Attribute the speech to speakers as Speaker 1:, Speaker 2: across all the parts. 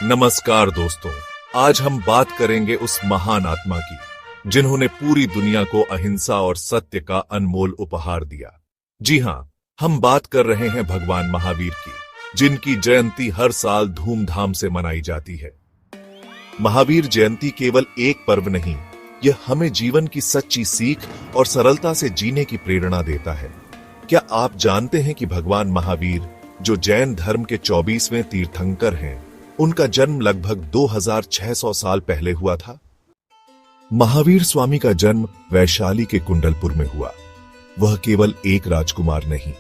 Speaker 1: नमस्कार दोस्तों, आज हम बात करेंगे उस महान आत्मा की जिन्होंने पूरी दुनिया को अहिंसा और सत्य का अनमोल उपहार दिया। जी हां, हम बात कर रहे हैं भगवान महावीर की, जिनकी जयंती हर साल धूमधाम से मनाई जाती है। महावीर जयंती केवल एक पर्व नहीं, यह हमें जीवन की सच्ची सीख और सरलता से जीने की प्रेरणा देता है। क्या आप जानते हैं कि भगवान महावीर, जो जैन धर्म के 24वें तीर्थंकर हैं, उनका जन्म लगभग 2600 साल पहले हुआ था। महावीर स्वामी का जन्म वैशाली के कुंडलपुर में हुआ। वह केवल एक राजकुमार नहीं,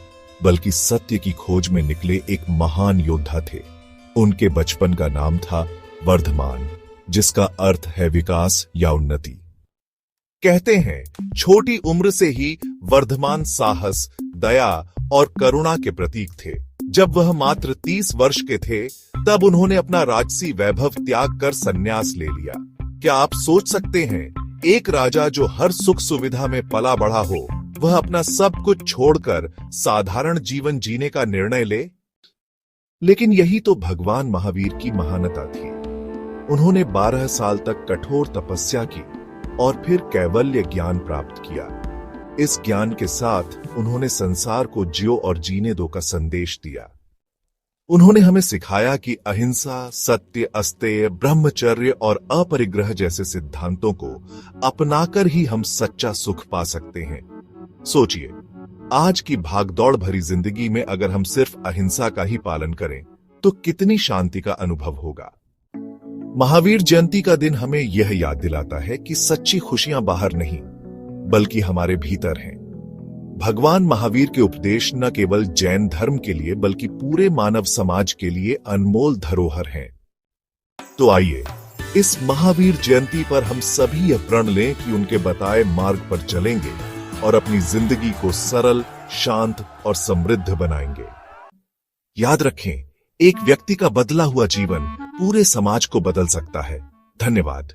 Speaker 1: बल्कि सत्य की खोज में निकले एक महान योद्धा थे। उनके बचपन का नाम था वर्धमान, जिसका अर्थ है विकास या उन्नति। कहते हैं, छोटी उम्र से ही वर्धमान साहस, दया और करुणा के प्रतीक थे। जब वह मात्र 30 वर्ष के थे, तब उन्होंने अपना राजसी वैभव त्याग कर संन्यास ले लिया। क्या आप सोच सकते हैं, एक राजा जो हर सुख सुविधा में पला बढ़ा हो, वह अपना सब कुछ छोड़कर साधारण जीवन जीने का निर्णय ले? लेकिन यही तो भगवान महावीर की महानता थी। उन्होंने 12 साल तक कठोर तपस्या की और फिर कैवल्य ज्ञान प्राप्त किया। इस ज्ञान के साथ उन्होंने संसार को जियो और जीने दो का संदेश दिया। उन्होंने हमें सिखाया कि अहिंसा, सत्य, अस्तेय, ब्रह्मचर्य और अपरिग्रह जैसे सिद्धांतों को अपनाकर ही हम सच्चा सुख पा सकते हैं। सोचिए, आज की भागदौड़ भरी जिंदगी में अगर हम सिर्फ अहिंसा का ही पालन करें, तो कितनी शांति का अनुभव होगा। महावीर जयंती का दिन हमें यह याद दिलाता है कि सच्ची खुशियां बाहर नहीं, बल्कि हमारे भीतर हैं। भगवान महावीर के उपदेश न केवल जैन धर्म के लिए, बल्कि पूरे मानव समाज के लिए अनमोल धरोहर हैं। तो आइए, इस महावीर जयंती पर हम सभी यह प्रण लें कि उनके बताए मार्ग पर चलेंगे और अपनी जिंदगी को सरल, शांत और समृद्ध बनाएंगे। याद रखें, एक व्यक्ति का बदला हुआ जीवन पूरे समाज को बदल सकता है। धन्यवाद।